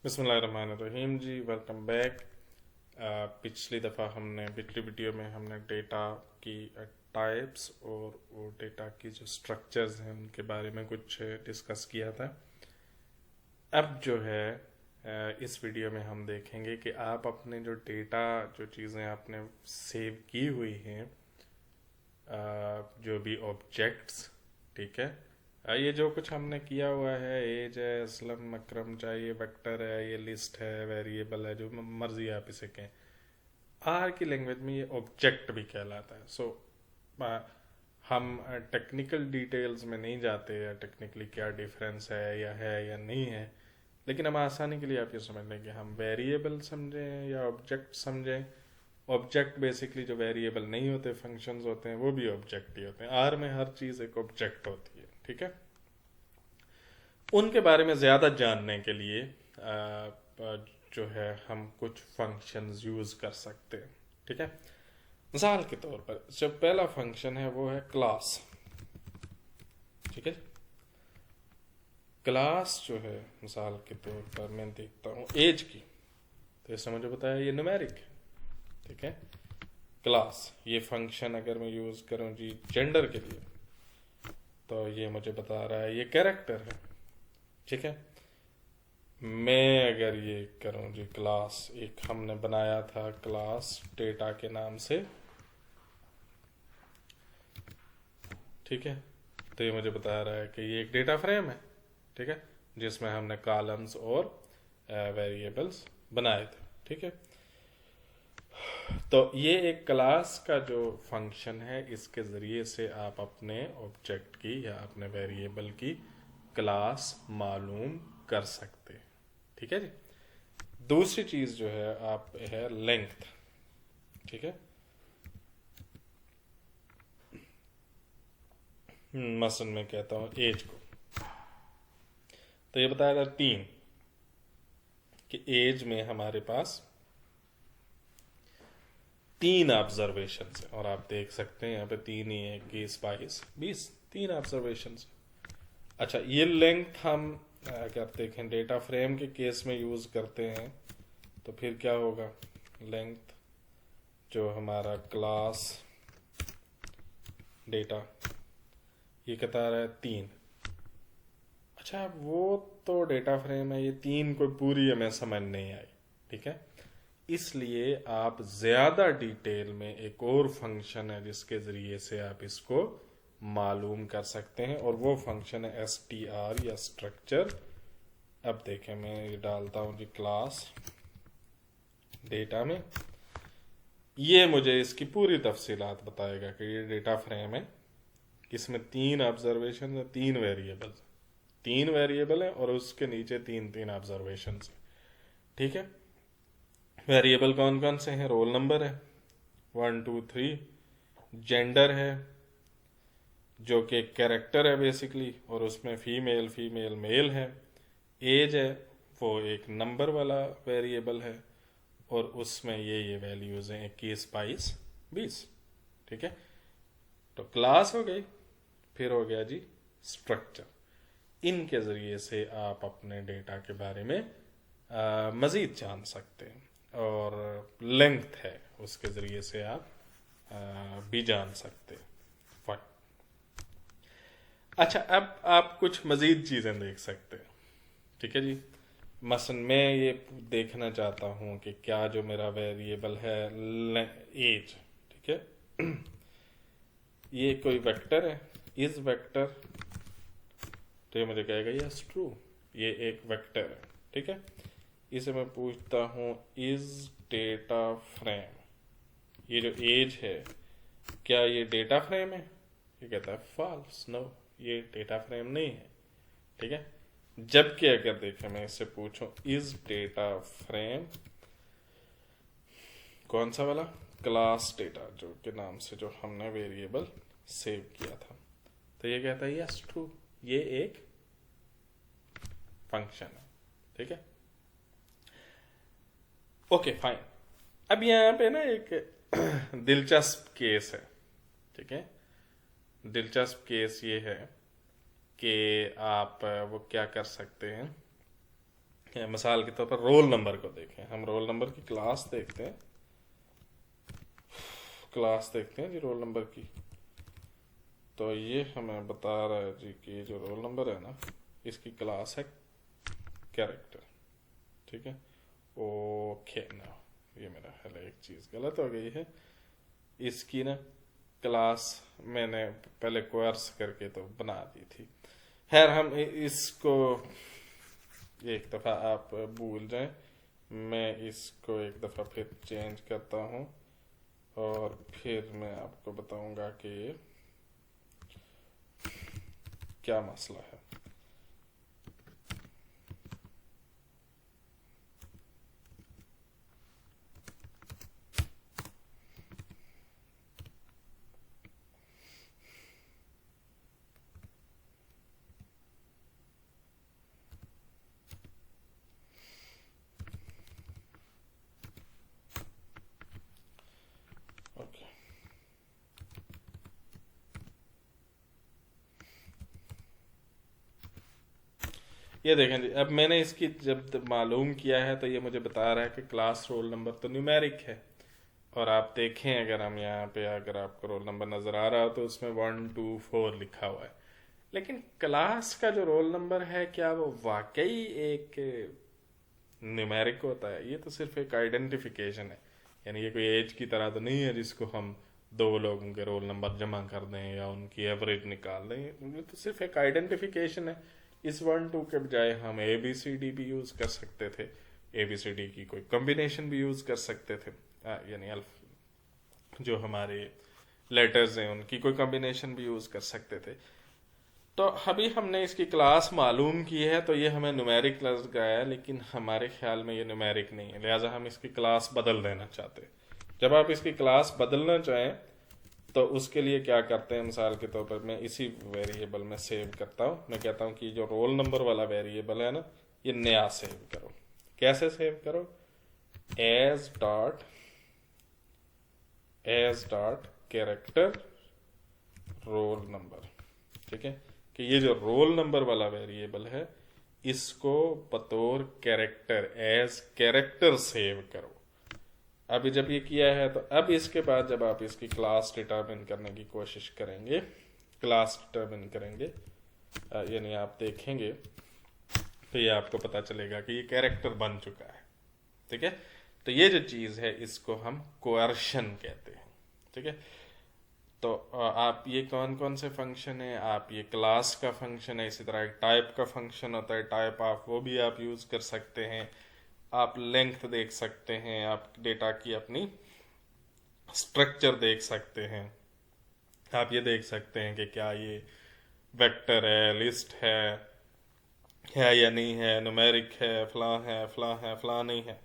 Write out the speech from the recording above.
बिस्मिल्लाहिर्रहमानिर्रहीम जी, welcome back. पिछली video में हमने डेटा की टाइप्स और वो डेटा की जो स्ट्रक्चर्स हैं उनके बारे में कुछ डिस्कस किया था। अब जो है इस वीडियो में हम देखेंगे कि आप अपने जो डेटा, जो चीज़ें आपने सेव की हुई हैं, जो भी ऑब्जेक्ट्स, ठीक है, ये जो कुछ हमने किया हुआ है, एज है, असलम, अकरम, चाहिए वेक्टर है, ये लिस्ट है, वेरिएबल है, जो मर्जी आप इसे कहें। आर की लैंग्वेज में ये ऑब्जेक्ट भी कहलाता है। हम टेक्निकल डिटेल्स में नहीं जाते या टेक्निकली क्या डिफरेंस है या नहीं है, लेकिन हम आसानी के लिए आप ये समझ लें कि हम वेरिएबल समझें या ऑब्जेक्ट समझें। ऑब्जेक्ट बेसिकली जो वेरिएबल नहीं होते, फंक्शंस होते हैं, वो भी ऑब्जेक्ट ही होते हैं। आर में हर चीज़ एक ऑब्जेक्ट होती है, ठीक है। उनके बारे में ज़्यादा जानने के लिए जो है हम कुछ फंक्शंस यूज़ कर सकते हैं, ठीक है। मिसाल के तौर पर जो पहला फंक्शन है वो है क्लास, ठीक है। क्लास जो है मिसाल के तौर पर मैं देखता हूँ एज की, तो इससे मुझे बताया ये न्यूमेरिक है, ठीक है। क्लास ये फंक्शन अगर मैं यूज़ करूँ जी जेंडर के लिए, तो ये मुझे बता रहा है ये कैरेक्टर है, ठीक है। मैं अगर ये करूं जी क्लास, एक हमने बनाया था क्लास डेटा के नाम से, ठीक है, तो ये मुझे बता रहा है कि ये एक डेटा फ्रेम है, ठीक है, जिसमें हमने कॉलम्स और वेरिएबल्स बनाए थे, ठीक है। तो ये एक क्लास का जो फंक्शन है, इसके ज़रिए से आप अपने ऑब्जेक्ट की या अपने वेरिएबल की क्लास मालूम कर सकते हैं, ठीक है जी। दूसरी चीज़ जो है आप है लेंथ, ठीक है। मसलन मैं कहता हूँ एज को, तो ये बताया था 3 कि एज में हमारे पास 3 ऑब्जर्वेशन है, और आप देख सकते हैं यहाँ पे 3 ही है, 21, 22, 20, 3 ऑब्जर्वेशन। अच्छा, ये लेंथ हम अगर देखें डेटा फ्रेम के केस में यूज़ करते हैं तो फिर क्या होगा, लेंथ जो हमारा क्लास डेटा ये बता रहा है 3। अच्छा, वो तो डेटा फ्रेम है, ये 3 कोई पूरी हमें समझ नहीं आई, ठीक है। इसलिए आप ज़्यादा डिटेल में एक और फंक्शन है जिसके ज़रिए से आप इसको मालूम कर सकते हैं, और वो फंक्शन है str या स्ट्रक्चर। अब देखें मैं ये डालता हूँ जी क्लास डेटा में, ये मुझे इसकी पूरी तफसीलात बताएगा कि ये डेटा फ्रेम है, इसमें 3 ऑब्जर्वेशन है, 3 वेरिएबल है और उसके नीचे 3 ऑब्जर्वेशन है, ठीक है। वेरिएबल कौन कौन से हैं, रोल नंबर है 1 2 3, जेंडर है जो कि कैरेक्टर है बेसिकली, और उसमें फीमेल फीमेल मेल है। एज है वो एक नंबर वाला वेरिएबल है, और उसमें ये वैल्यूज हैं 21 22 20, ठीक है। तो क्लास हो गई, फिर हो गया जी स्ट्रक्चर। इनके ज़रिए से आप अपने डेटा के बारे में मज़ीद जान सकते हैं, और लेंथ है उसके ज़रिए से आप भी जान सकते हैं। फाइन। अच्छा, अब आप कुछ मज़ीद चीज़ें देख सकते हैं, ठीक है जी। मसलन मैं ये देखना चाहता हूँ कि क्या जो मेरा वेरिएबल है एज, ठीक है, ये कोई वेक्टर है, इज वेक्टर, तो ये मुझे कहेगा यस ट्रू, ये एक वेक्टर है, ठीक है। इसे मैं पूछता हूँ इज डेटा फ्रेम, ये जो एज है क्या ये डेटा फ्रेम है, ये कहता है फॉल्स, नो ये डेटा फ्रेम नहीं है, ठीक है। जबकि अगर देखें मैं इससे पूछूं इज डेटा फ्रेम कौन सा वाला, क्लास डेटा जो के नाम से जो हमने वेरिएबल सेव किया था, तो ये कहता है यस ट्रू, ये एक फंक्शन है, ठीक है। Okay fine. अब यहाँ पे ना एक दिलचस्प केस है, ठीक है। दिलचस्प केस ये है कि आप वो क्या कर सकते हैं मिसाल के तौर पर रोल नंबर को देखें, हम रोल नंबर की क्लास देखते हैं, जी रोल नंबर की। तो ये हमें बता रहा है जी कि जो रोल नंबर है ना, इसकी क्लास है कैरेक्टर, ठीक है। ओके ना, ये मेरा ख्याल एक चीज़ गलत हो गई है, इसकी ना क्लास मैंने पहले कोर्स करके तो बना दी थी। खैर हम इसको एक दफ़ा आप भूल जाएं, मैं इसको एक दफ़ा फिर चेंज करता हूँ और फिर मैं आपको बताऊंगा कि क्या मसला है। ओके, ये देखें जी, अब मैंने इसकी जब मालूम किया है तो ये मुझे बता रहा है कि क्लास रोल नंबर तो न्यूमेरिक है। और आप देखें, अगर हम यहाँ पे, अगर आपको रोल नंबर नज़र आ रहा हो तो उसमें 1 2 4 लिखा हुआ है। लेकिन क्लास का जो रोल नंबर है, क्या वो वाकई एक न्यूमेरिक होता है? ये तो सिर्फ एक आइडेंटिफिकेशन है, यानी ये कोई एज की तरह तो नहीं है जिसको हम दो लोगों के रोल नंबर जमा कर दें या उनकी एवरेज निकाल दें। ये तो सिर्फ एक आइडेंटिफिकेशन है। इस 1 2 के बजाय हम ABCD भी यूज़ कर सकते थे, ABCD की कोई कॉम्बिनेशन भी यूज़ कर सकते थे, यानी जो हमारे लेटर्स हैं उनकी कोई कॉम्बिनेशन भी यूज़ कर सकते थे। तो अभी हमने इसकी क्लास मालूम की है तो ये हमें न्यूमेरिक लग गया है, लेकिन हमारे ख्याल में ये न्यूमेरिक नहीं है, लिहाजा हम इसकी क्लास बदल देना चाहते हैं। जब आप इसकी क्लास बदलना चाहें तो उसके लिए क्या करते हैं, मिसाल के तौर पर मैं इसी वेरिएबल में सेव करता हूँ। मैं कहता हूँ कि जो रोल नंबर वाला वेरिएबल है ना, ये नया सेव करो। कैसे सेव करो? As dot character roll number, ठीक है। कि ये जो रोल नंबर वाला वेरिएबल है, इसको बतौर कैरेक्टर, एज कैरेक्टर सेव करो। अभी जब ये किया है तो अब इसके बाद जब आप इसकी क्लास डिटरमिन करने की कोशिश करेंगे, क्लास डिटरमिन करेंगे, यानी आप देखेंगे तो ये आपको पता चलेगा कि ये कैरेक्टर बन चुका है, ठीक है। तो ये जो चीज़ है इसको हम कोअर्शन कहते हैं, ठीक है। तो आप ये कौन कौन से फंक्शन है, आप ये क्लास का फंक्शन है, इसी तरह एक टाइप का फंक्शन होता है, टाइप आप वो भी आप यूज़ कर सकते हैं। आप लेंथ देख सकते हैं, आप डेटा की अपनी स्ट्रक्चर देख सकते हैं, आप ये देख सकते हैं कि क्या ये वेक्टर है, लिस्ट है या नहीं है, न्यूमेरिक है, फलां नहीं है।